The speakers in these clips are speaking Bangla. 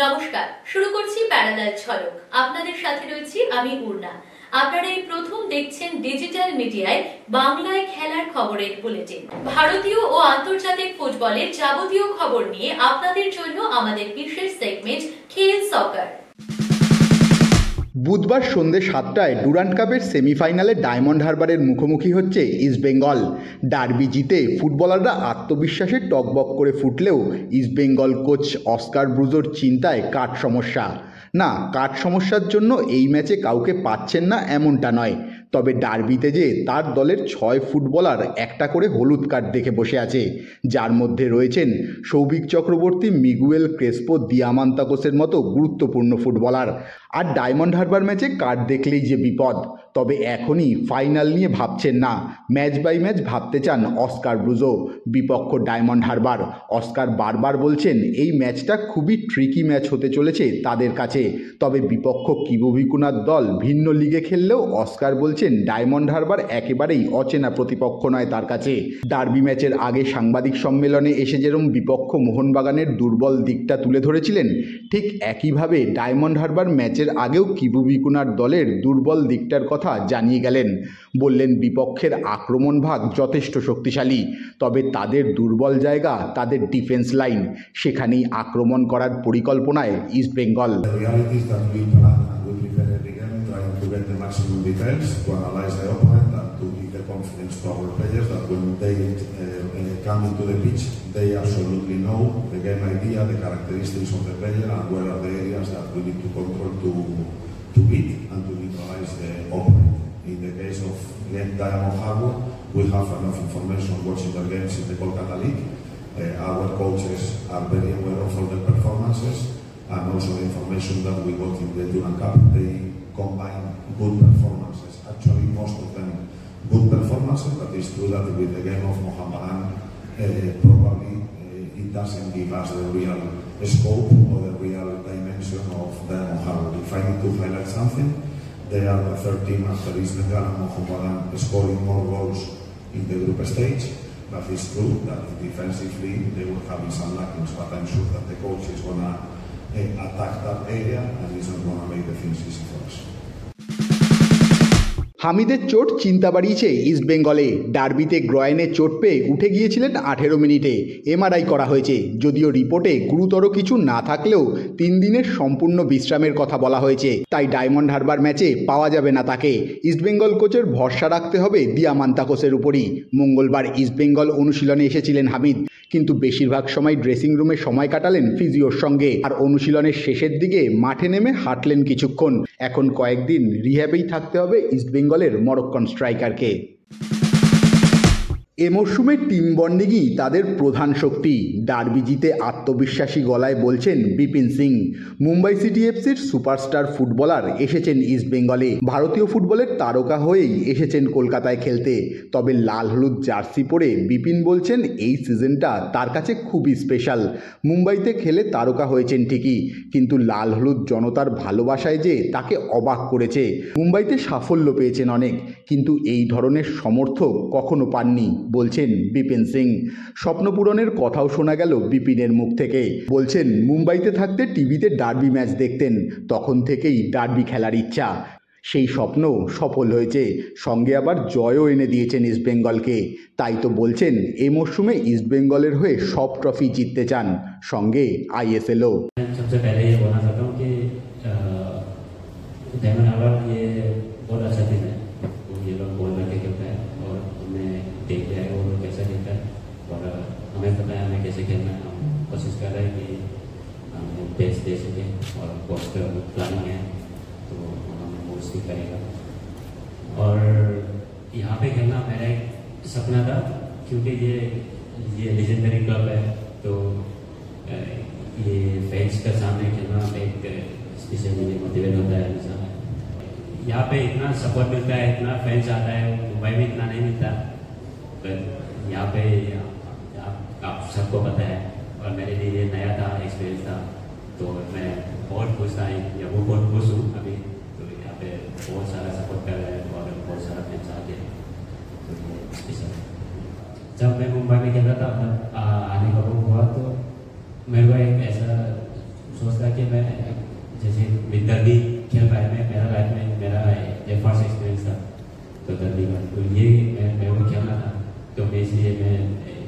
নমস্কার, শুরু করছি প্যারালাল ঝলক। আপনাদের সাথে রয়েছি আমি উর্না। আপনারা এই প্রথম দেখছেন ডিজিটাল মিডিয়ায় বাংলায় খেলার খবরের বুলেটিন। ভারতীয় ও আন্তর্জাতিক ফুটবলের যাবতীয় খবর নিয়ে আপনাদের জন্য আমাদের বিশেষ সেগমেন্ট খেল সকার। বুধবার সন্ধ্যে 7টায় ডুরান্ড কাপের সেমিফাইনালে ডায়মন্ড হারবারের মুখোমুখি হচ্ছে ইস্টবেঙ্গল। ডার্বি জিতে ফুটবলাররা আত্মবিশ্বাসে টকবক করে ফুটলেও ইস্টবেঙ্গল কোচ অস্কার ব্রুজোর চিন্তায় কাঠ সমস্যা। না, কাঠ সমস্যার জন্য এই ম্যাচে কাউকে পাচ্ছেন না এমনটা নয়, তবে ডার্বিতে যে তার দলের 6 ফুটবলার একটা করে হলুদ কার্ড দেখে বসে আছে, যার মধ্যে রয়েছেন সৌভিক চক্রবর্তী, মিগুয়েল ক্রেসপো, দিয়ামান্তাকোসের মতো গুরুত্বপূর্ণ ফুটবলার। আর ডায়মন্ড হারবার ম্যাচে কার্ড দেখলেই যে বিপদ। তবে এখনই ফাইনাল নিয়ে ভাবছেন না, ম্যাচ বাই ম্যাচ ভাবতে চান অস্কার ব্রুজো। বিপক্ষ ডায়মন্ড হারবার। অস্কার বারবার বলছেন এই ম্যাচটা খুবই ট্রিকি ম্যাচ হতে চলেছে তাদের কাছে। তবে বিপক্ষ কিবু ভিকুনার দল ভিন্ন লিগে খেললেও অস্কার বলছেন ডায়মন্ড হারবার একেবারেই অচেনা প্রতিপক্ষ নয় তার কাছে। ডার্বি ম্যাচের আগে সাংবাদিক সম্মেলনে এসে যেরকম বিপক্ষ মোহনবাগানের দুর্বল দিকটা তুলে ধরেছিলেন, ঠিক একইভাবে ডায়মন্ড হারবার ম্যাচের আগেও কিবু ভিকুনার দলের দুর্বল দিকটার কথা জানিয়ে গেলেন। বললেন বিপক্ষের আক্রমণ ভাগ যথেষ্ট শক্তিশালী, তবে তাদের দুর্বল জায়গা তাদের ডিফেন্স লাইন, সেখানেই আক্রমণ করার পরিকল্পনায় East Bengal. Get the maximum details to analyze the opponent and to give the confidence to our players that when they come into the pitch, they absolutely know the game idea, the characteristics of the player, and where are the areas that we need to control to beat and to neutralize the opponent. In the case of Diamond Harbour, we have enough information watching their games in the Kolkata League. Our coaches are very aware of all the performances and also the information that we got in the Durand Cup. They combine good performances, actually most of them good performances, but it's true that with the game of Mohammedan probably it doesn't give us the real scope or the real dimension of Diamond Harbour. If I need to highlight something, they are the third team after Ismail and Mohammedan scoring more goals in the group stage, but it's true that defensively they will have some lackings, but I'm sure that the coach is going to attack that area and it's not going to make the things easy for us. হামিদের চোট চিন্তা বাড়িয়েছে ইস্টবেঙ্গলে। ডার্বিতে গ্রয়েনে চোট পেয়ে উঠে গিয়েছিলেন 18 মিনিটে। এমআরআই করা হয়েছে, যদিও রিপোর্টে গুরুতর কিছু না থাকলেও 3 দিনের সম্পূর্ণ বিশ্রামের কথা বলা হয়েছে, তাই ডায়মন্ড হারবার ম্যাচে পাওয়া যাবে না তাকে। ইস্টবেঙ্গল কোচের ভরসা রাখতে হবে দিয়ামান্তাকোসের উপরই। মঙ্গলবার ইস্টবেঙ্গল অনুশীলনে এসেছিলেন হামিদ, কিন্তু বেশিরভাগ সময় ড্রেসিং রুমে সময় কাটালেন ফিজিওর সঙ্গে, আর অনুশীলনের শেষের দিকে মাঠে নেমে হাঁটলেন কিছুক্ষণ। এখন কয়েকদিন রিহ্যাবেই থাকতে হবে ইস্টবেঙ্গলের মরক্কন স্ট্রাইকারকে। এ মরশুমে টিম বন্ডিংই তাদের প্রধান শক্তি। ডার্বি জিতে আত্মবিশ্বাসী গলায় বলছেন বিপিন সিং। মুম্বাই সিটি এফসির সুপারস্টার ফুটবলার এসেছেন ইস্টবেঙ্গলে। ভারতীয় ফুটবলের তারকা হয়েই এসেছেন কলকাতায় খেলতে। তবে লাল হলুদ জার্সি পরে বিপিন বলছেন এই সিজনটা তার কাছে খুবই স্পেশাল। মুম্বাইতে খেলে তারকা হয়েছেন ঠিকই, কিন্তু লাল হলুদ জনতার ভালোবাসায় যে তাকে অবাক করেছে। মুম্বাইতে সাফল্য পেয়েছেন অনেক, কিন্তু এই ধরনের সমর্থক কখনো পাননি বলছেন বিপিন সিং। স্বপ্ন পূরণের কথাও শোনা গেল বিপিনের মুখ থেকে। বলছেন মুম্বাইতে থাকতে টিভিতে ডার্বি ম্যাচ দেখতেন, তখন থেকেই ডার্বি খেলার ইচ্ছা। সেই স্বপ্ন সফল হয়েছে, সঙ্গে আবার জয়ও এনে দিয়েছেন ইস্টবেঙ্গলকে। তাই তো বলছেন এই মরশুমে ইস্টবেঙ্গলের হয়ে সব ট্রফি জিততে চান, সঙ্গে আইএসএলও। देख रहे हैं वो कैसा खेलता है और हमें पता है हमें कैसे खेलना है। हम कोशिश कर रहे हैं कि हम बेस्ट दे सकें और पोस्ट प्लानिंग है तो हम वो उसकी करेगा। और यहाँ पे खेलना मेरा एक सपना था, क्योंकि ये लेजेंडरी क्लब है, तो ये फैंस के सामने खेलना एक स्पेशली मोटिवेट होता है हमेशा। यहाँ पे इतना सपोर्ट मिलता है, इतना फैंस आता है, मुंबई में इतना नहीं मिलता। यहाँ पे आप सबको पता है, और मेरे लिए ये नया था, एक्सपीरियंस था, तो मैं बहुत खुश था या वो बहुत खुश हूँ अभी। तो यहाँ पे बहुत सारा सपोर्ट कर रहे हैं और बहुत सारा फैंस आते हैं, तो जब मैं मुंबई में खेला था आने का हुआ तो मेरे को एक ऐसा सोचता कि मैं जैसे दर्दी खेल पाया, मैं मेरा लाइफ में मेरा ये फर्स्ट एक्सपीरियंस था तो दर्दी का, तो ये मैं वो खेलना था, तो मैं इसलिए मैं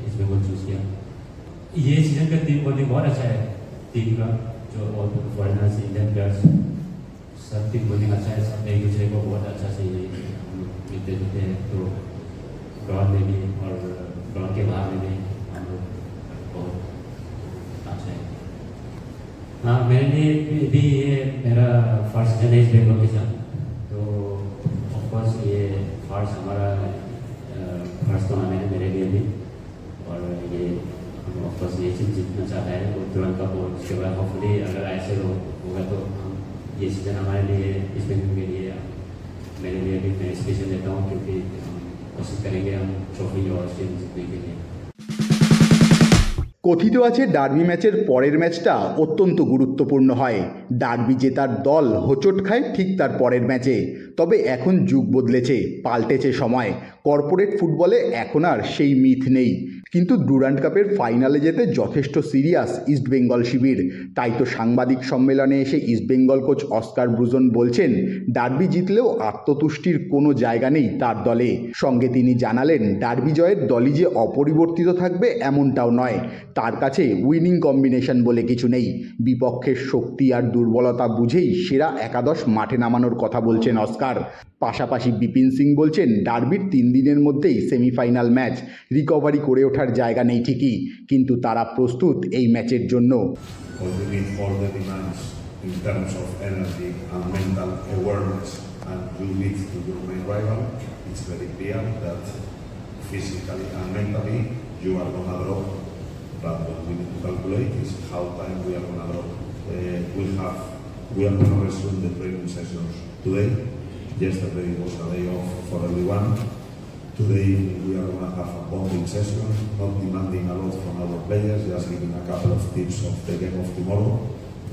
इसमें वो चूज़ किया। ये सीजन का टीम बॉन्डिंग बहुत अच्छा है, टीम का जो और फॉरेनर्स इंडियन प्लेयर्स सब टीम बॉन्डिंग अच्छा है, सब एक दूसरे को बहुत अच्छा से मिलते जुलते हैं। तो ग्राउंड में भी और ग्राउंड के बाहर में भी हम लोग बहुत अच्छा है। हाँ, मेरे लिए भी ये मेरा फर्स्ट सीजन है इस बेंगलोर के साथ, तो ऑफकोर्स ये फर्स्ट हमारा फर्स्ट टूर्नामेंट है मेरे लिए भी, और ये ऑफकोर्स ये चीज़ जीतना चाहता है वो तुरंत कप, और उसके बाद होपफुली अगर ऐसे होगा तो हम ये सीजन हमारे लिए इस बेंगलोर के लिए मेरे लिए भी मैं स्पेशल देता हूँ, क्योंकि हम कोशिश करेंगे हम ट्रॉफी और टीम जीतने के लिए। কথিত আছে ডার্বি ম্যাচের পরের ম্যাচটা অত্যন্ত গুরুত্বপূর্ণ হয়। ডার্বি জেতার দল হোঁচট খায় ঠিক তার পরের ম্যাচে। তবে এখন যুগ বদলেছে, পাল্টেছে সময়। কর্পোরেট ফুটবলে এখন আর সেই মিথ নেই। কিন্তু ডুরান্ড কাপের ফাইনালে যেতে যথেষ্ট সিরিয়াস ইস্টবেঙ্গল শিবির। তাই তো সাংবাদিক সম্মেলনে এসে ইস্টবেঙ্গল কোচ অস্কার ব্রুজন বলছেন, ডার্বি জিতলেও আত্মতুষ্টির কোনো জায়গা নেই তার দলে। সঙ্গে তিনি জানালেন, ডার্বি জয়ের দলই যে অপরিবর্তিত থাকবে এমনটাও নয়। তার কাছে উইনিং কম্বিনেশন বলে কিছু নেই। বিপক্ষের শক্তি আর দুর্বলতা বুঝেই সেরা একাদশ মাঠে নামানোর কথা বলছেন অস্কার। পাশাপাশি বিপিন সিং বলছেন, ডার্বির 3 দিনের মধ্যেই সেমিফাইনাল ম্যাচ, রিকভারি করে ওঠার জায়গা নেই ঠিকই, কিন্তু তারা প্রস্তুত এই ম্যাচের জন্য। In terms of energy and mental awareness, and you meet to your main rival, it's very clear that physically and mentally you are going to drop. But what we need to calculate is how time we are going to drop. We are going to resume the training sessions today. Yesterday was a day off for everyone. Today we are going to have a bonding session, not demanding a lot from our players, just giving a couple of tips of the game of tomorrow.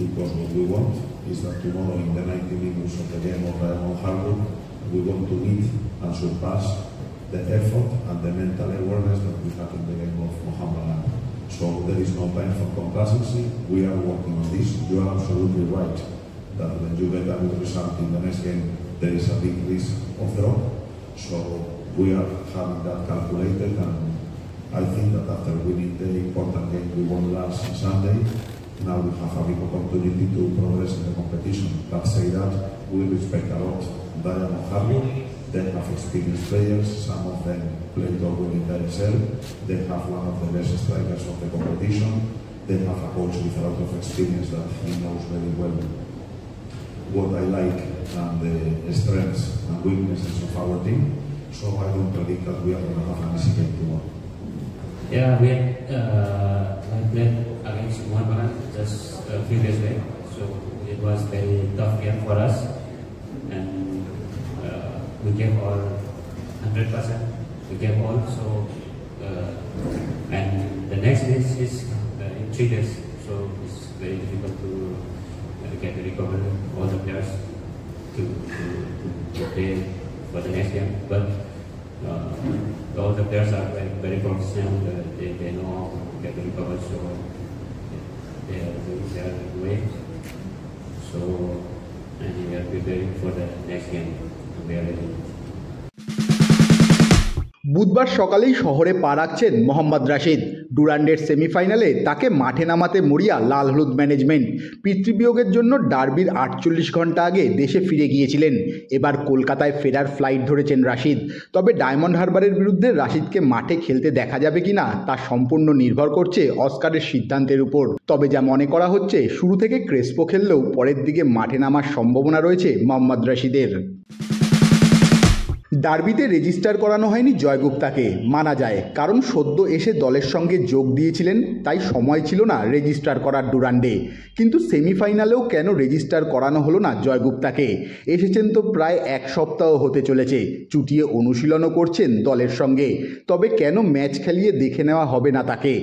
Because what we want is that tomorrow in the 90 minutes of the game of Diamond Harbour, we want to meet and surpass the effort and the mental awareness that we had in the game of Mohammedan. So there is no time for complacency. We are working on this. You are absolutely right that when you get a good result in the next game, there is a big risk of drop. So we are having that calculated, and I think that after winning the important game we won last Sunday, now we have a big opportunity to progress in the competition. But say that, we respect a lot Diamond Harbour. They have experienced players, some of them played already in the ESL. They have one of the best strikers of the competition. They have a coach with a lot of experience that he knows very well what I like and the strengths and weaknesses of our team. So I don't predict that we are going to have an easy game tomorrow. Yeah, we played against Mohammedan just a few days back, so it was very tough game for us, and we gave all 100%. We gave all. So and the next match is in 3 days, so it's very difficult to get to recover all the players to play for the next game. But all the players are very professional. They know how to get to recover, so they are doing their way. So and we are preparing for the next game. We are ready. বুধবার সকালেই শহরে পা রাখছেন মোহাম্মদ রাশিদ। ডুরান্ডের সেমিফাইনালে তাকে মাঠে নামাতে মরিয়া লাল হলুদ ম্যানেজমেন্ট। পিতৃবিয়োগের জন্য ডার্বির 48 ঘন্টা আগে দেশে ফিরে গিয়েছিলেন। এবার কলকাতায় ফেরার ফ্লাইট ধরেছেন রাশিদ। তবে ডায়মন্ড হারবারের বিরুদ্ধে রাশিদকে মাঠে খেলতে দেখা যাবে কিনা তা সম্পূর্ণ নির্ভর করছে অস্কারের সিদ্ধান্তের উপর। তবে যা মনে করা হচ্ছে, শুরু থেকে ক্রেসপো খেললেও পরের দিকে মাঠে নামার সম্ভাবনা রয়েছে মোহাম্মদ রাশিদের। ডার্বিতে রেজিস্টার করানো হয়নি জয়গুপ্তাকে, মানা যায়, কারণ সদ্য এসে দলের সঙ্গে যোগ দিয়েছিলেন, তাই সময় ছিল না রেজিস্টার করার ডুরান্ডে। কিন্তু সেমিফাইনালেও কেন রেজিস্টার করানো হলো না জয়গুপ্তাকে? এসেছেন তো প্রায় 1 সপ্তাহ হতে চলেছে, চুটিয়ে অনুশীলনও করছেন দলের সঙ্গে। তবে কেন ম্যাচ খেলিয়ে দেখে নেওয়া হবে না তাকে?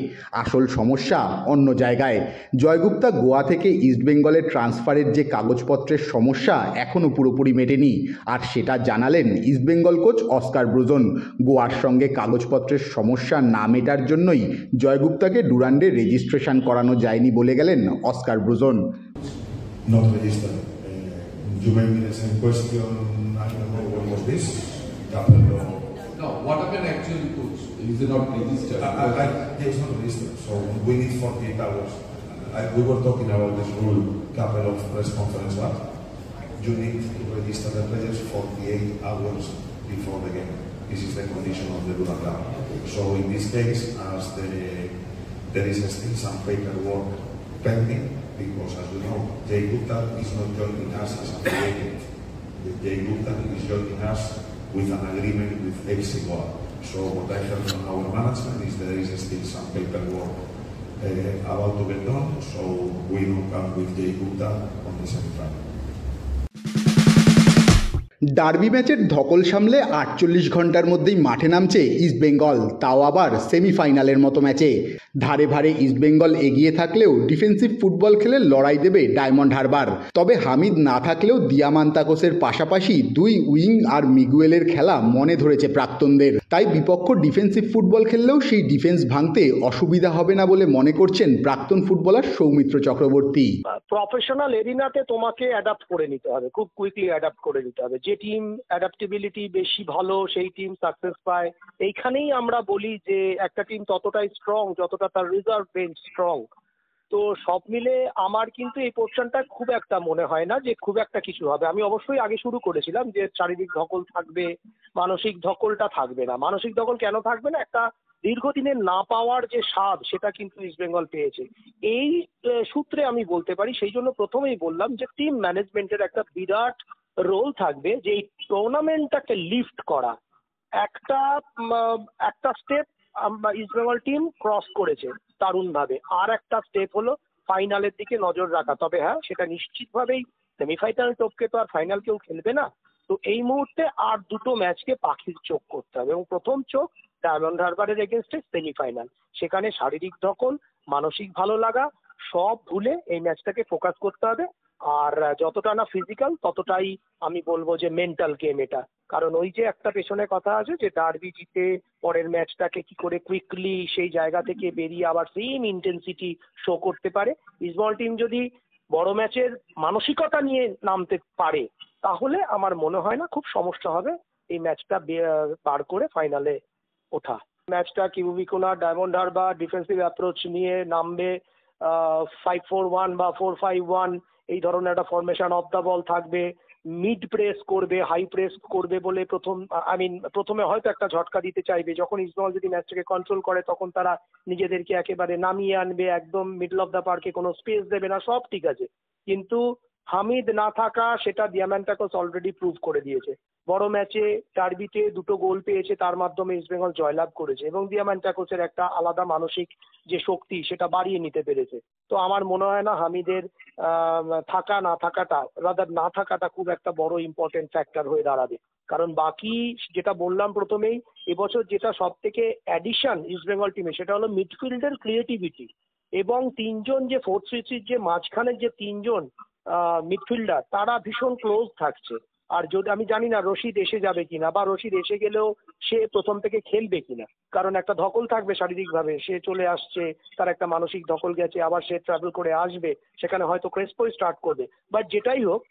আসল সমস্যা অন্য জায়গায়। জয়গুপ্তা গোয়া থেকে ইস্টবেঙ্গলের ট্রান্সফারের যে কাগজপত্রের সমস্যা এখনও পুরোপুরি মেটেনি, আর সেটা জানালেন ইস্টবেঙ্গল কোচ অস্কার ব্রুজন। গোয়ার সঙ্গে কাগজপত্রের সমস্যা না মেটার জন্যই জয়গুপ্তাকে ডুরান্ডে রেজিস্ট্রেশন করানো যায়নি বলে গেলেন Oscar Bruzon. Not registered. You made me the same question, I don't know, when was this? No, what happened actually, coach? Is it not registered? It's not registered, so we need 48 hours. We were talking about this rule couple of press conference back. You need to register the players 48 hours before the game. This is the condition of the Durand Cup. So in this case, as there is still some paperwork pending, because as you know, Jay Gupta is not joining us as a free agent. Jay Gupta is joining us with an agreement with FC Goa. So what I heard from our management is there is still some paperwork about to get done, so we will come with Jay Gupta on the semi-final. Derby ম্যাচের ধকল সামলে 48 ঘন্টার মধ্যেই মাঠে নামছে ইস্টবেঙ্গল, তাও আবার সেমিফাইনালের মতো ম্যাচে। ধারে ভারে ইস্টবেঙ্গল এগিয়ে থাকলেও ডিফেন্সিভ ফুটবল খেলে লড়াই দেবে ডায়মন্ড হারবার। তবে হামিদ না থাকলেও দিয়ামান্তাকোসের পাশাপাশি দুই উইং আর মিগুয়েলের খেলা মনে ধরেছে প্রাক্তনদের। তাই বিপক্ষ ডিফেন্সিভ ফুটবল খেললেও সেই ডিফেন্স ভাঙতে অসুবিধা হবে না বলে মনে করছেন প্রাক্তন ফুটবলার সৌমিত্র চক্রবর্তী। প্রফেশনাল এরিনাতে তোমাকে অ্যাডাপ্ট করে নিতে হবে, খুব কুইকলি অ্যাডাপ্ট করে নিতে হবে। যে টিম অ্যাডাপ্টেবিলিটি বেশি ভালো সেই টিম সাকসেস পায়। এইখানেই আমরা বলি যে একটা টিম ততটাই স্ট্রং যতটা তার রিজার্ভ বেঞ্চ স্ট্রং। তো সব মিলে আমার কিন্তু এই পোর্শনটা খুব একটা মনে হয় না যে খুব একটা কিছু হবে। আমি অবশ্যই আগে শুরু করেছিলাম যে শারীরিক ধকল থাকবে, মানসিক ধকলটা থাকবে না। মানসিক ধকল কেন থাকবে না? একটা দীর্ঘদিনের না পাওয়ার যে স্বাদ সেটা কিন্তু ইস্টবেঙ্গল পেয়েছে। এই সূত্রে আমি বলতে পারি, সেই জন্য প্রথমেই বললাম যে টিম ম্যানেজমেন্টের একটা বিরাট রোল থাকবে যে এই টুর্নামেন্টটাকে লিফট করা। একটা স্টেপ ইস্টবেঙ্গল টিম ক্রস করেছে দারুণভাবে, আর একটা স্টেপ হলো ফাইনালের দিকে নজর রাখা। তবে হ্যাঁ, সেটা নিশ্চিতভাবেই সেমিফাইনাল টপকে তো আর ফাইনাল কেউ খেলবে না। তো এই মুহূর্তে আর দুটো ম্যাচকে পাখির চোখ করতে হবে, এবং প্রথম চোখ ডায়মন্ড হারবারের এগেনস্টে সেমিফাইনাল। সেখানে শারীরিক ধকল, মানসিক ভালো লাগা সব ভুলে এই ম্যাচটাকে ফোকাস করতে হবে। আর যতটা না ফিজিক্যাল ততটাই আমি বলবো যে মেন্টাল গেম এটা। কারণ ওই যে একটা পেছনে কথা আছে যে ডার্বি জিতে পরের ম্যাচটাকে কি করে কুইকলি সেই জায়গা থেকে বেরিয়ে আবার সেম ইন্টেন্সিটি শো করতে পারে। ইস্টবেঙ্গল টিম যদি বড় ম্যাচের মানসিকতা নিয়ে নামতে পারে তাহলে আমার মনে হয় না খুব সমস্যা হবে এই ম্যাচটা পার করে ফাইনালে ওঠা। ম্যাচটা কিবুবিকোনা ডায়মন্ড হারবার ডিফেন্সিভ অ্যাপ্রোচ নিয়ে নামবে, 5-4-1 বা 4-5-1 এই ধরনের একটা ফরমেশন অফ দ্য বল থাকবে। মিড প্রেস করবে, হাই প্রেস করবে বলে প্রথমে হয়তো একটা ঝটকা দিতে চাইবে। যখন ইস্টবেঙ্গল যদি ম্যাচটাকে কন্ট্রোল করে তখন তারা নিজেদেরকে একেবারে নামিয়ে আনবে, একদম মিডল অফ দ্য পার্কে কোনো স্পেস দেবে না, সব ঠিক আছে। কিন্তু হামিদ না থাকা সেটা দিয়ামান্তাকোস অলরেডি প্রুভ করে দিয়েছে। বড় ম্যাচে ডার্বিতে দুটো গোল পেয়েছে, তার মাধ্যমে ইস্টবেঙ্গল জয়লাভ করেছে, এবং দিয়ামান্তাকোসের একটা আলাদা মানসিক যে শক্তি সেটা বাড়িয়ে নিতে পেরেছে। তো আমার মনে হয় না হামিদের না থাকাটা খুব একটা বড় ইম্পর্টেন্ট ফ্যাক্টর হয়ে দাঁড়াবে। কারণ বাকি যেটা বললাম প্রথমেই, এবছর যেটা সব থেকে অ্যাডিশন ইস্টবেঙ্গল টিমে সেটা হলো মিডফিল্ডের ক্রিয়েটিভিটি, এবং তিনজন যে 4-3-3 যে মাঝখানের যে তিনজন মিডফিল্ডার তারা ভীষণ ক্লোজ থাকছে। আর যদি আমি জানি না রশিদ এসে যাবে কিনা, বা রশিদ এসে গেলেও সে প্রথম থেকে খেলবে কিনা, কারণ একটা ধকল থাকবে শারীরিকভাবে। সে চলে আসছে, তার একটা মানসিক ধকল গেছে, আবার সে ট্রাভেল করে আসবে, সেখানে হয়তো ক্রেসপোই স্টার্ট করবে। বাট যেটাই হোক,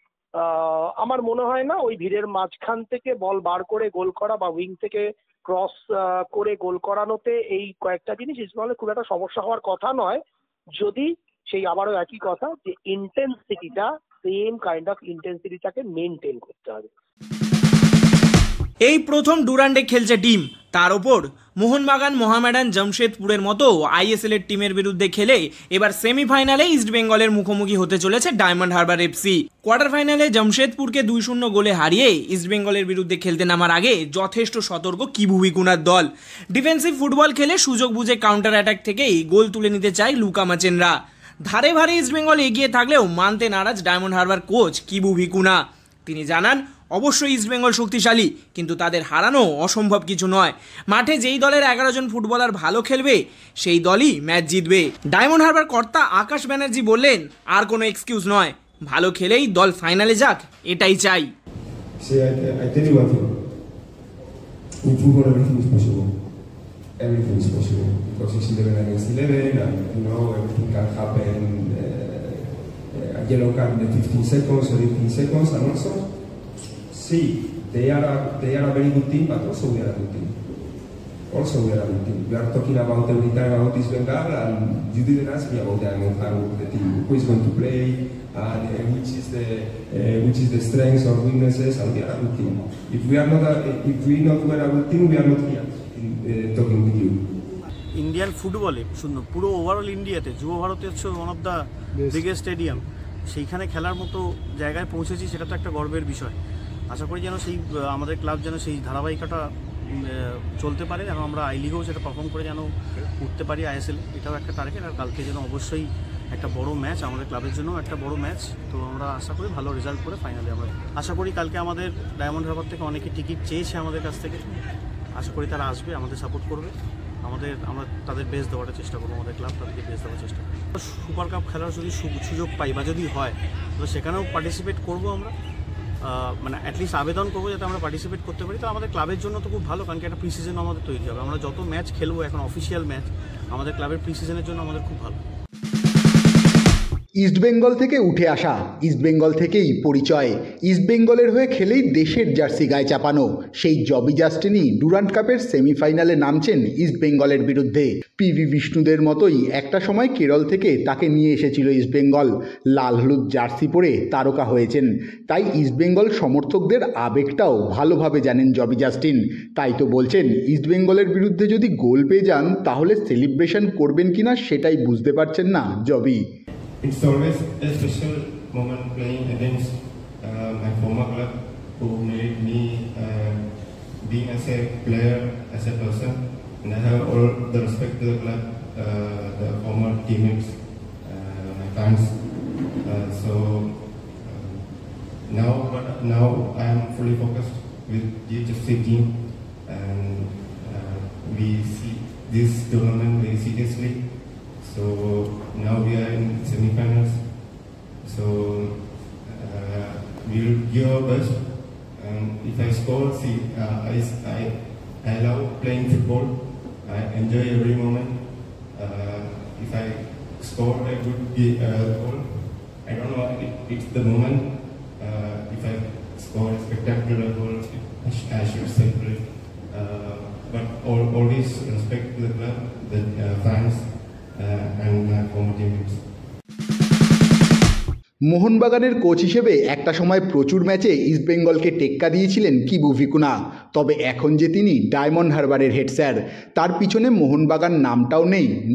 আমার মনে হয় না ওই ভিড়ের মাঝখান থেকে বল বার করে গোল করা বা উইং থেকে ক্রস করে গোল করানোতে এই কয়েকটা জিনিস ইস্টবেঙ্গলের খুব একটা সমস্যা হওয়ার কথা নয়, যদি সেই আবারও একই কথা যে ইন্টেন্সিটিটা সেম কাইন্ড অফ ইন্টেন্সিটিটাকে মেনটেন করতে হবে। এই প্রথম ডুরান্ডে খেলছে টিম, তার ওপর মোহনবাগান, মোহামেডান, জামশেদপুরের মতো আইএসএল এর টিমের বিরুদ্ধে খেলে এবার সেমিফাইনালে ইস্টবেঙ্গলের মুখোমুখি হতে চলেছে ডায়মন্ড হারবার এফসি। কোয়ার্টার ফাইনালে জামশেদপুরকে 2-0 গোলে হারিয়ে ইস্টবেঙ্গলের বিরুদ্ধে খেলতে নামার আগে যথেষ্ট সতর্ক কিবুবিকোনার দল। ডিফেন্সিভ ফুটবল খেলে সুযোগ বুঝে কাউন্টার অ্যাটাক থেকেই গোল তুলে নিতে চায় লুকা মাচেনরা। ধারে ভারে ইস্টবেঙ্গল এগিয়ে থাকলেও মানতে নারাজ ডায়মন্ড হারবার কোচ কিবুবিকোনা। তিনি জানান, অবশ্যই ইস্টবেঙ্গল শক্তিশালী, কিন্তু তাদের হারানো অসম্ভব কিছু নয়। মাঠে যেই দলের 11 জন ফুটবলার ভালো খেলবে সেই দলই ম্যাচ জিতবে। ডায়মন্ড হারবার কর্তা আকাশ ব্যানার্জি বললেন, আর কোনো এক্সকিউজ নয়, ভালো খেলেই দল ফাইনালে যাক, এটাই চাই। Everything is possible because it's 11 against 11, and you know everything can happen a yellow card in the 15 seconds or 18 seconds, and also, see, they are a very good team, but also we are a good team. We are talking about every time about East Bengal, and you didn't ask me about the team, who is going to play, and which is the strengths or weaknesses, and we are a good team. If we not were a good team, we are not here talking with you. Indian ফুটবলে পুরো ওভারঅল ইন্ডিয়াতে যুব ভারত হচ্ছে one of the biggest stadium, সেইখানে খেলার মতো জায়গায় পৌঁছেছি, সেটা তো একটা গর্বের বিষয়। আশা করি যেন সেই আমাদের ক্লাব যেন সেই ধারাবাহিকতা চলতে পারে, যেন আমরা আই লিগেও সেটা পারফর্ম করে যেন উঠতে পারি আইএসএল, এটাও একটা টার্গেট। আর কালকে যেন অবশ্যই একটা বড় ম্যাচ, আমাদের ক্লাবের জন্য একটা বড় ম্যাচ, তো আমরা আশা করি ভালো রেজাল্ট করে ফাইনালে আমরা আশা করি। কালকে আমাদের ডায়মন্ড হারবার থেকে অনেকে টিকিট চেয়েছে আমাদের কাছ থেকে, আশা করি তারা আসবে, আমাদের সাপোর্ট করবে, আমরা তাদের বেস্ট দেওয়ার চেষ্টা করবো, আমাদের ক্লাব তাদেরকে বেস্ট দেওয়ার চেষ্টা করবো। সুপার কাপ খেলার যদি সুযোগ পাই বা যদি হয়, তাহলে সেখানেও পার্টিসিপেট করবো আমরা, মানে অ্যাটলিস্ট আবেদন করবো যাতে আমরা পার্টিসিপেট করতে পারি। তো আমাদের ক্লাবের জন্য তো খুব ভালো, কারণ কি একটা প্রি সিজন আমাদের তৈরি হবে। আমরা যত ম্যাচ খেলবো এখন অফিসিয়াল ম্যাচ, আমাদের ক্লাবের প্রি সিজনের জন্য আমাদের খুব ভালো। ইস্টবেঙ্গল থেকে উঠে আসা, ইস্টবেঙ্গল থেকেই পরিচয়, ইস্টবেঙ্গলের হয়ে খেলেই দেশের জার্সি গায়ে চাপানো সেই জবি জাস্টিনই ডুরান্ড কাপের সেমিফাইনালে নামছেন ইস্টবেঙ্গলের বিরুদ্ধে। পিভি বিষ্ণুদের মতোই একটা সময় কেরল থেকে তাকে নিয়ে এসেছিল ইস্টবেঙ্গল, লাল হলুদ জার্সি পরে তারকা হয়েছেন। তাই ইস্টবেঙ্গল সমর্থকদের আবেগটাও ভালোভাবে জানেন জবি জাস্টিন। তাই তো বলছেন ইস্টবেঙ্গলের বিরুদ্ধে যদি গোল পেয়ে যান তাহলে সেলিব্রেশন করবেন কিনা সেটাই বুঝতে পারছেন না জবি। It's always a special moment playing against my former club, who made me being as a player, as a person, and I have all the respect to the club, the former teammates, my fans. Now I am fully focused with the GHFC team, and we see this tournament very seriously. So now we are in semi-finals. So we'll give our best. And if I score, I love playing football. I enjoy every moment. If I score a good goal, I don't know. It's the moment. If I score a spectacular goal, I should celebrate. But always respect to the club, the fans. And former teammates. মোহনবাগানের কোচ হিসেবে একটা সময় প্রচুর ম্যাচে ইস্টবেঙ্গলকে টেক্কা দিয়েছিলেন কিবু ভিকুনা। তবে এখন যে তিনি ডায়মন্ড হারবারের হেড স্যার, তার পিছনে মোহনবাগান নামটাও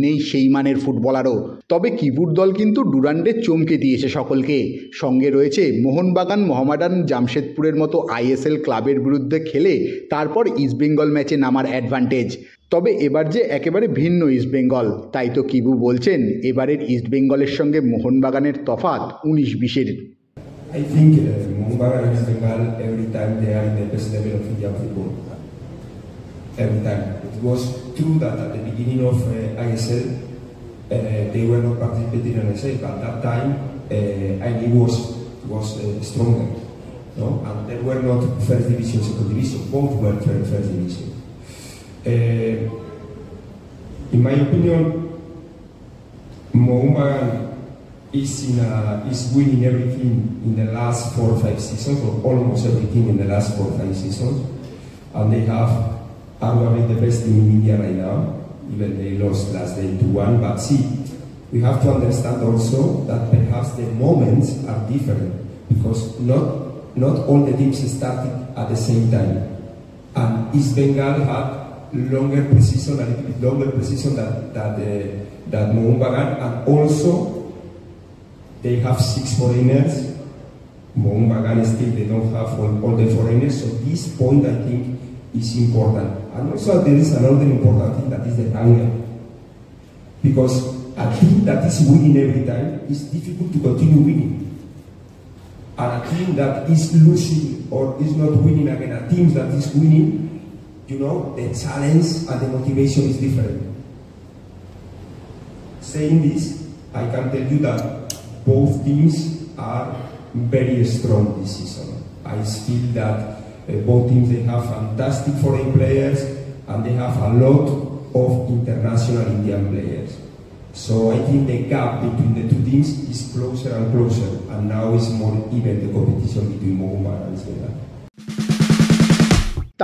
নেই সেই মানের ফুটবলারও। তবে কিবুর দল কিন্তু ডুরান্ডে চমকে দিয়েছে সকলকে। সঙ্গে রয়েছে মোহনবাগান, মোহামেডান, জামশেদপুরের মতো আইএসএল ক্লাবের বিরুদ্ধে খেলে তারপর ইস্টবেঙ্গল ম্যাচে নামার অ্যাডভান্টেজ। তবে এবার যে একেবারে ভিন্ন ইস্টবেঙ্গল, তাই তো কিবু বলছেন এবারের ইস্টবেঙ্গলের সঙ্গে মোহনবাগানের তফাৎ 19-20-এর। I think Mohanbagan and East Bengal, every time they are in the best level of Indian football. Every time. It was true that at the beginning of ISL, they were not participating in ISL, but at that time, INI was stronger. No? And they were not first division, second division. Both were first division. In my opinion, Mohanbagan is winning everything in the last 4 or 5 seasons, or almost everything in the last 4 or 5 seasons, and they have arguably the best team in India right now. Even they lost last day 2-1. But see, we have to understand also that perhaps the moments are different, because not all the teams started at the same time, and East Bengal had longer precision, a little bit longer precision that Mohanbagan, and also they have 6 foreigners. Mohanbagan still they don't have all the foreigners, so this point I think is important. And also there is another important thing, that is the hunger, because a team that is winning every time is difficult to continue winning. And a team that is losing or is not winning again, a team that is winning, you know, the challenge and the motivation is different. Saying this, I can tell you that both teams are very strong this season. I feel that both teams, they have fantastic foreign players, and they have a lot of international Indian players. So I think the gap between the two teams is closer and closer, and now it's more even the competition between Mohun Bagan and East Bengal.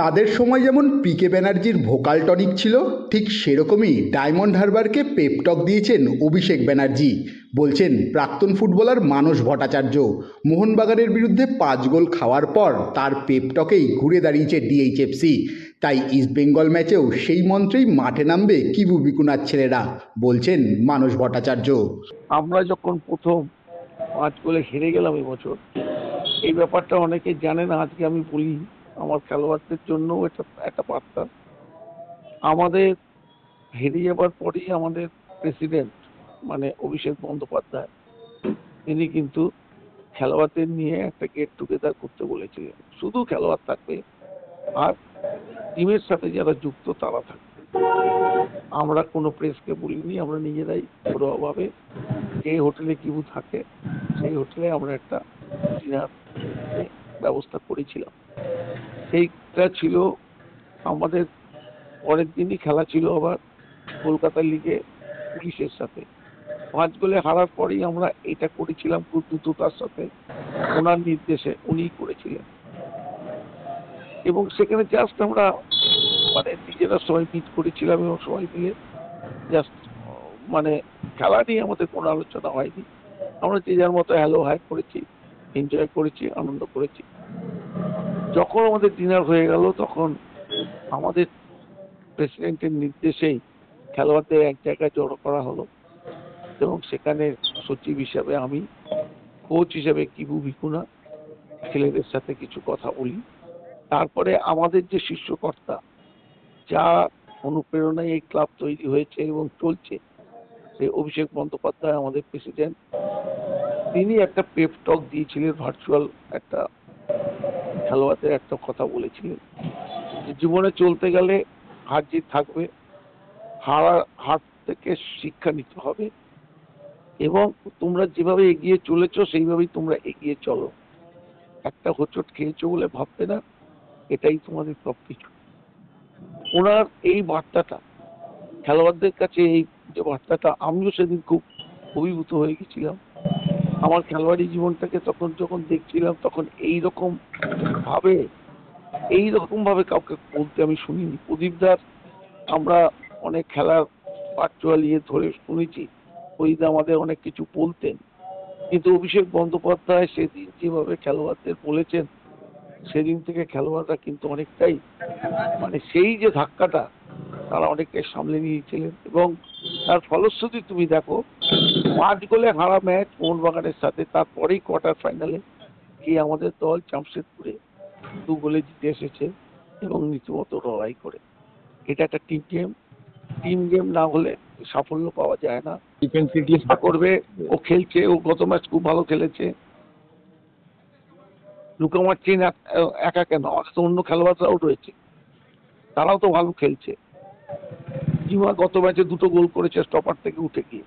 তাদের সময় যেমন পিকে ব্যানার্জির ভোকাল টনিক ছিল, ঠিক সেরকমই ডায়মন্ড হারবারকে পেপটক দিয়েছেন অভিষেক ব্যানার্জি। বলছেন প্রাক্তন ফুটবলার মানস ভট্টাচার্য, মোহনবাগানের বিরুদ্ধে 5 গোল খাওয়ার পর তার পেপটকেই ঘুরে দাঁড়িয়েছে ডিএইচএফসি। তাই ইস্টবেঙ্গল ম্যাচেও সেই মন্ত্রেই মাঠে নামবে কিবু বিকুনার ছেলেরা, বলছেন মানস ভট্টাচার্য। আমরা যখন প্রথম 5 গোলে হেরে গেলাম এবছর, এই ব্যাপারটা অনেকে জানে না, আজকে আমি বলি আমার খেলোয়াড়দের জন্য এটা একটা বার্তা। আমাদের হেরে যাবার পরেই আমাদের প্রেসিডেন্ট মানে অভিষেক বন্দ্যোপাধ্যায় তিনি কিন্তু খেলোয়াড়দের নিয়ে একটা গেট টুগেদার করতে বলেছিলেন। শুধু খেলোয়াড় থাকবে আর টিমের সাথে যারা যুক্ত তারা থাকবে। আমরা কোনো প্রেসকে বলিনি, আমরা নিজেরাই ঘরোয়াভাবে যে হোটেলে কিবু থাকে সেই হোটেলে আমরা একটা ডিনার ব্যবস্থা করেছিলাম। সেইটা ছিল আমাদের পরের দিনই খেলা ছিল আবার কলকাতা লিগে পুলিশের সাথে। 5 গোলে হারার পরেই আমরা এটা করেছিলাম খুব দ্রুততার সাথে, ওনার নির্দেশে উনিই করেছিলেন। এবং সেখানে জাস্ট আমরা মানে নিজেরা সবাই মিট করেছিলাম এবং সবাই মিলে জাস্ট মানে খেলা নিয়ে আমাদের কোনো আলোচনা হয়নি। আমরা যে যার মতো হ্যালো হাই করেছি, এনজয় করেছি, আনন্দ করেছি। যখন আমাদের ডিনার হয়ে গেল তখন আমাদের প্রেসিডেন্টের নির্দেশেই খেলোয়াড়দের এক জায়গায় জড়ো করা হলো এবং সেখানে সচিব হিসাবে আমি, কোচ হিসাবে কিবু বিকুনা, ছেলেদের সাথে কিছু কথা বলি। তারপরে আমাদের যে শীর্ষকর্তা, যা অনুপ্রেরণায় এই ক্লাব তৈরি হয়েছে এবং চলছে, সেই অভিষেক বন্দ্যোপাধ্যায় আমাদের প্রেসিডেন্ট, তিনি একটা পেপ টক দিয়েছিলেন, ভার্চুয়াল একটা খেলোয়াড়দের একটা কথা বলেছিলেন যে জীবনে চলতে গেলে হার জিত থাকবে, হার থেকে শিক্ষা নিতে হবে এবং তোমরা যেভাবে এগিয়ে চলেছো সেইভাবেই তোমরা এগিয়ে চলো। একটা হোঁচট খেয়েছো বলে ভাববে না, এটাই তোমাদের সবকিছু। ওনার এই বার্তাটা খেলোয়াড়দের কাছে, এই যে বার্তাটা, আমিও সেদিন খুব অভিভূত হয়ে গেছিলাম। আমার খেলোয়াড়ি জীবনটাকে তখন যখন দেখছিলাম তখন এইরকম ভাবে কাউকে বলতে আমি শুনিনি। প্রদীপদার আমরা অনেক খেলার ভার্চুয়াল ধরে শুনেছি, প্রদীপদা আমাদের অনেক কিছু বলতেন, কিন্তু অভিষেক বন্দ্যোপাধ্যায় সেদিন যেভাবে খেলোয়াড়দের বলেছেন, সেদিন থেকে খেলোয়াড়রা কিন্তু অনেকটাই মানে সেই যে ধাক্কাটা তারা অনেকটাই সামলে নিয়েছিলেন এবং তার ফলশ্রুতি তুমি দেখো 5 গোলে হারা ম্যাচ মোহনবাগানের সাথে, তারপরেই কোয়ার্টার ফাইনালে গিয়ে আমাদের দল জামশেদপুরে 2 গোলে জিতে এসেছে এবং রীতিমতো লড়াই করে। এটা একটা টিম গেম না হলে সাফল্য পাওয়া যায় না। চেষ্টা করবে, ও খেলছে, ও গত ম্যাচ খুব ভালো খেলেছে। লুকা মার্টিন একা কেন, অন্য খেলোয়াড়রাও রয়েছে, তারাও তো ভালো খেলছে। জিমা গত ম্যাচে 2টো গোল করেছে স্টপার থেকে উঠে গিয়ে।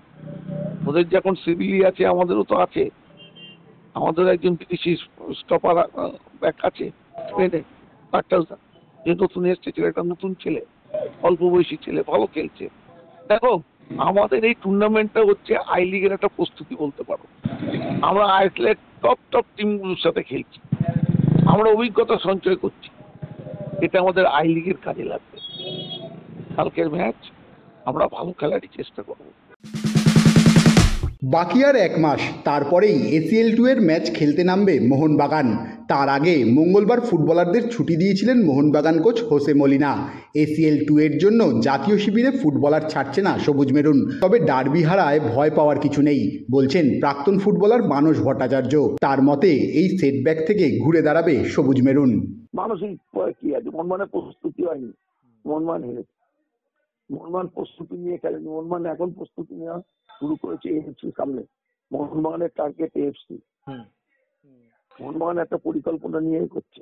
ওদের যখন সিভিলি আছে, আমাদেরও তো আছে, আমাদের একজন বিদেশি স্টপার ব্যাক আছে স্পেনে, বার্টালসা, যে নতুন এসছে ছেলেটা, নতুন ছেলে, অল্প বয়সী ছেলে, ভালো খেলছে। দেখো আমাদের এই টুর্নামেন্টটা হচ্ছে আই লিগের একটা প্রস্তুতি বলতে পারো। আমরা আইএসএলের টপ টিমগুলোর সাথে খেলছি, আমরা অভিজ্ঞতা সঞ্চয় করছি, এটা আমাদের আই লিগের কাজে লাগবে। কালকের ম্যাচ আমরা ভালো খেলারই চেষ্টা করব। বাকি আর 1 মাস, তারপরেই ACL 2 এর ম্যাচ খেলতে নামবে মোহনবাগান। তার আগে মঙ্গলবার ফুটবলারদের ছুটি দিয়েছিলেন Mohun Bagan coach Jose Molina. ACL 2 এর জন্য জাতীয় শিবিরে ফুটবলার ছাড়ছে না সবুজ মেরুন। তবে ডার্বি হারায় ভয় পাওয়ার কিছু নেই, বলছেন প্রাক্তন ফুটবলার মানস ভট্টাচার্য। তার মতে এই সেটব্যাক থেকে ঘুরে দাঁড়াবে সবুজ মেরুন। মানসিক কি আছে, মনমানের প্রস্তুতি হয়নি, মনমান হেরেছে। মোহনবাগান প্রস্তুতি নিয়ে খেলেনি, মোহনবাগান এখন প্রস্তুতি নেওয়া শুরু করেছে AFC সামনে। মোহনবাগানের টার্গেট AFC। মোহনবাগান একটা পরিকল্পনা নিয়েই করছে।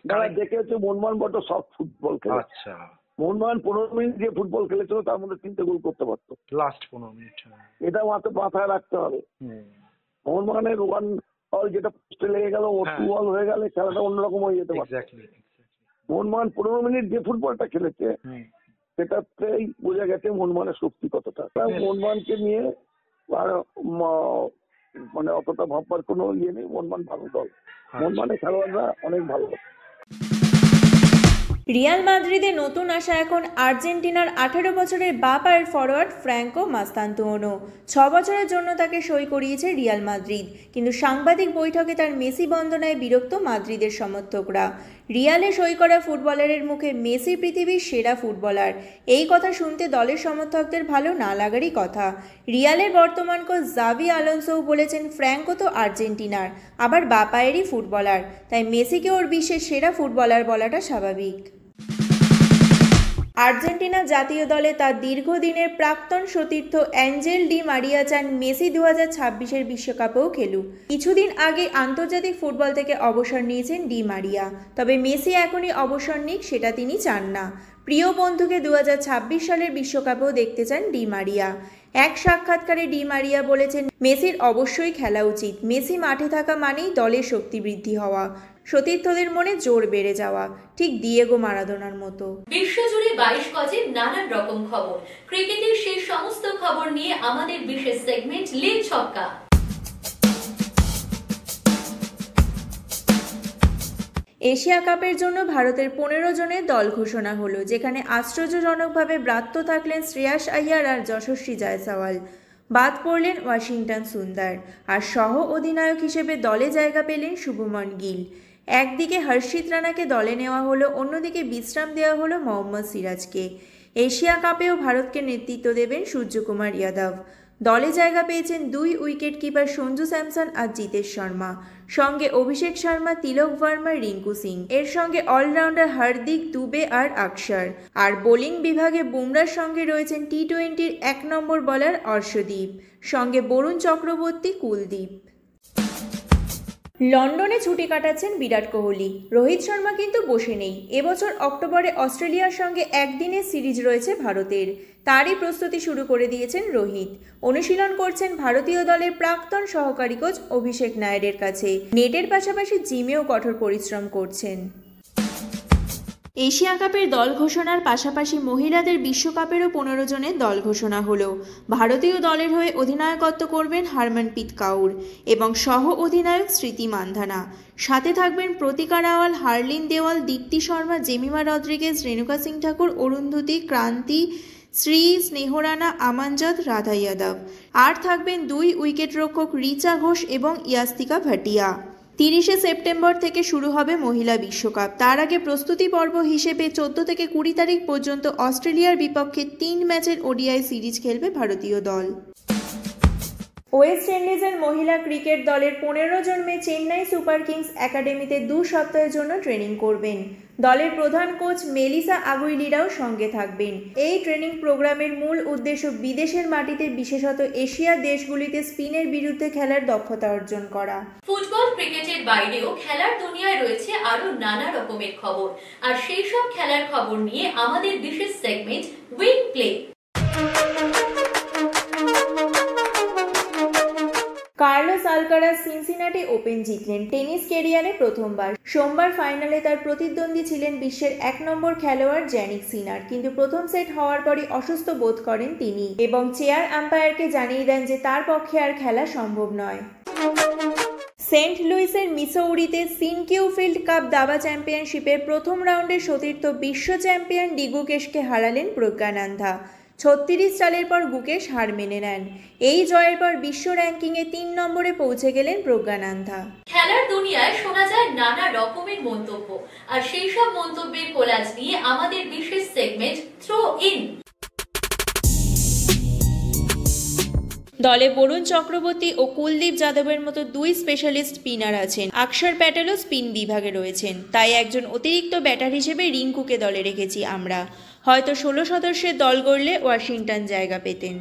যারা দেখেছে মোহনবাগান বড় সফট ফুটবল খেলে। মোহনবাগান 15 মিনিট যে ফুটবল খেলেছিল তার মধ্যে 3টে গোল করতে পারতো লাস্ট 15 মিনিট। এটা মাথায় রাখতে হবে। মোহনবাগানের 1 বল যেটা পোস্টে লেগে গেল, ও 2 বল হয়ে গেলে খেলাটা অন্যরকম হয়ে যেতে পারে। মোহনবাগান 15 মিনিট যে ফুটবলটা খেলেছে সেটাতেই বোঝা গেছে মনমানের শক্তি কতটা। মনমানকে নিয়ে মানে অতটা ভাববার কোনো ইয়ে নেই। মনমান ভালো দল, মনমানের খেলোয়াড়রা অনেক ভালো। রিয়াল মাদ্রিদে নতুন আসা এখন আর্জেন্টিনার 18 বছরের বা পায়ের ফরোয়ার্ড ফ্র্যাঙ্কো মাস্তান্তোনো। 6 বছরের জন্য তাকে সই করিয়েছে রিয়াল মাদ্রিদ, কিন্তু সাংবাদিক বৈঠকে তার মেসি বন্দনায় বিরক্ত মাদ্রিদের সমর্থকরা। রিয়ালে সই করা ফুটবলারের মুখে মেসি পৃথিবীর সেরা ফুটবলার, এই কথা শুনতে দলের সমর্থকদের ভালো না লাগারই কথা। রিয়ালের বর্তমান কোচ জাভি আলোনসোও বলেছেন ফ্র্যাঙ্কো তো আর্জেন্টিনার, আবার বা পায়েরই ফুটবলার, তাই মেসিকে ওর বিশ্বের সেরা ফুটবলার বলাটা স্বাভাবিক। আর্জেন্টিনা জাতীয় দলে তার দীর্ঘদিনের প্রাক্তন সতীর্থ অ্যাঞ্জেল ডি মারিয়া চান মেসি 2026-এর বিশ্বকাপেও খেলুক। কিছুদিন আগে আন্তর্জাতিক ফুটবল থেকে অবসর নিয়েছেন ডি মারিয়া, তবে মেসি এখনই অবসর নিক সেটা তিনি চান না। প্রিয় বন্ধুকে 2026 সালের বিশ্বকাপেও দেখতে চান ডি মারিয়া। এক সাক্ষাৎকারে ডি মারিয়া বলেছেন মেসির অবশ্যই খেলা উচিত, মেসি মাঠে থাকা মানেই দলের শক্তি বৃদ্ধি হওয়া, সতীর্থদের মনে জোর বেড়ে যাওয়া, ঠিক দিয়েগো মারাদোনার মতো। বিশ্বজুড়ে 22 গজের নানান রকম খবর, ক্রিকেটের সেই সমস্ত খবর নিয়ে আমাদের বিশেষ সেগমেন্ট লীগ ছক্কা। এশিয়া কাপের জন্য ভারতের 15 জনের দল ঘোষণা হলো, যেখানে আশ্চর্যজনকভাবে ব্রাত্য থাকলেন শ্রেয়াস আইয়ার আর যশস্বী জয়সওয়াল। বাদ পড়লেন ওয়াশিংটন সুন্দর, আর সহ অধিনায়ক হিসেবে দলে জায়গা পেলেন শুভমন গিল। একদিকে হর্ষিত রানাকে দলে নেওয়া হলো, অন্যদিকে বিশ্রাম দেওয়া হলো মোহাম্মদ সিরাজকে। এশিয়া কাপেও ভারতকে নেতৃত্ব দেবেন সূর্যকুমার যাদব। দলে জায়গা পেয়েছেন 2 উইকেট কিপার সঞ্জু স্যামসন আর জিতেশ শর্মা, সঙ্গে অভিষেক শর্মা, তিলক ভার্মা, রিঙ্কু সিং, এর সঙ্গে অলরাউন্ডার হার্দিক, দুবে আর অক্ষর। আর বোলিং বিভাগে বুমরার সঙ্গে রয়েছেন টি-20-র 1 নম্বর বোলার অর্শদীপ, সঙ্গে বরুণ চক্রবর্তী, কুলদীপ। লন্ডনে ছুটি কাটাচ্ছেন বিরাট কোহলি। রোহিত শর্মা কিন্তু বসে নেই। এবছর অক্টোবরে অস্ট্রেলিয়ার সঙ্গে একদিনের সিরিজ রয়েছে ভারতের, তারই প্রস্তুতি শুরু করে দিয়েছেন রোহিত। অনুশীলন করছেন ভারতীয় দলের প্রাক্তন সহকারী কোচ অভিষেক নায়ারের কাছে। নেটের পাশাপাশি জিমেও কঠোর পরিশ্রম করছেন। এশিয়া কাপের দল ঘোষণার পাশাপাশি মহিলাদের বিশ্বকাপেরও 15 জনের দল ঘোষণা হলো। ভারতীয় দলের হয়ে অধিনায়কত্ব করবেন হরমনপ্রীত কাউর এবং সহ অধিনায়ক স্মৃতি মান্ধানা। সাথে থাকবেন প্রতিকা রাওয়াল, হার্লিন দেওয়াল, দীপ্তি শর্মা, জেমিমা রদ্রিগেজ, রেণুকা সিং ঠাকুর, অরুন্ধতী, ক্রান্তি, শ্রী, স্নেহ রানা, আমানজদ, রাধা যাদব। আর থাকবেন 2 উইকেট রক্ষক রিচা ঘোষ এবং ইয়াস্তিকা ভাটিয়া। 30শে সেপ্টেম্বর থেকে শুরু হবে মহিলা বিশ্বকাপ। তার আগে প্রস্তুতি পর্ব হিসেবে 14 থেকে 20 তারিখ পর্যন্ত অস্ট্রেলিয়ার বিপক্ষে 3 ম্যাচের ওডিআই সিরিজ খেলবে ভারতীয় দল। ওয়েস্ট ইন্ডিজের মহিলা ক্রিকেট দলের 15 জন মেয়ে চেন্নাই সুপার কিংস একাডেমিতে 2 সপ্তাহের জন্য ট্রেনিং করবেন। দলের প্রধান কোচ মেলিসা আগুইলিরাও সঙ্গে থাকবেন। এই ট্রেনিং প্রোগ্রামের মূল উদ্দেশ্য বিদেশের মাটিতে, বিশেষত এশিয়ার দেশগুলিতে স্পিনের বিরুদ্ধে খেলার দক্ষতা অর্জন করা। ফুটবল ক্রিকেটের বাইরেও খেলার দুনিয়ায় রয়েছে আরো নানা রকমের খবর, আর সেই সব খেলার খবর নিয়ে আমাদের বিশেষ segment wing play. Carlos Alcaraz Cincinnati open জিতলেন, টেনিস ক্যারিয়ারে প্রথমবার। সোমবার ফাইনালে তার প্রতিদ্বন্দ্বী ছিলেন বিশ্বের 1 নম্বর খেলোয়াড় জ্যানিক সিনার, কিন্তু প্রথম সেট হওয়ার পরই অসুস্থ বোধ করেন তিনি এবং চেয়ার আম্পায়ারকে জানিয়ে দেন যে তার পক্ষে আর খেলা সম্ভব নয়। সেন্ট লুইসের মিসৌরিতে সিনকিউফিল্ড কাপ দাবা চ্যাম্পিয়নশিপের প্রথম রাউন্ডে সতীর্থ বিশ্ব চ্যাম্পিয়ন ডি গুকেশকে হারালেন প্রজ্ঞানন্দা। 36 সালের পর গুকেশ হার মেনে নেন। এই জয়ের পর বিশ্ব র্যাঙ্কিংয়ে 3 নম্বরে পৌঁছে গেলেন প্রজ্ঞানন্দা। খেলার দুনিয়ায় শোনা যায় নানা রকমের মন্তব্য, আর সেই সব মন্তব্যের কোলাজ নিয়ে আমাদের বিশেষ সেগমেন্ট থ্রো ইন। দলে বরুণ চক্রবর্তী ও কুলদীপ যাদবের মতো 2 স্পেশালিস্ট স্পিনার আছেন। অক্ষর প্যাটেলও স্পিন বিভাগে রয়েছেন, তাই একজন অতিরিক্ত ব্যাটার হিসেবে রিঙ্কুকে দলে রেখেছি আমরা। হয়তো 16 সদস্যের দল গড়লে ওয়াশিংটন জায়গা পেতেন।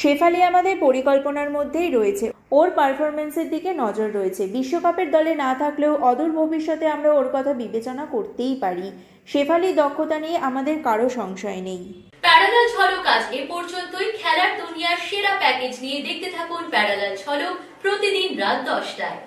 শেফালি আমাদের পরিকল্পনার মধ্যেই রয়েছে, ওর পারফরমেন্সের দিকে নজর রয়েছে। বিশ্বকাপের দলে না থাকলেও অদূর ভবিষ্যতে আমরা ওর কথা বিবেচনা করতেই পারি। শেফালির দক্ষতা নিয়ে আমাদের কারো সংশয় নেই। প্যারালাল ঝলক আজ এ পর্যন্তই। খেলার দুনিয়ার সেরা প্যাকেজ নিয়ে দেখতে থাকুন প্যারালাল ঝলক প্রতিদিন রাত 10টায়।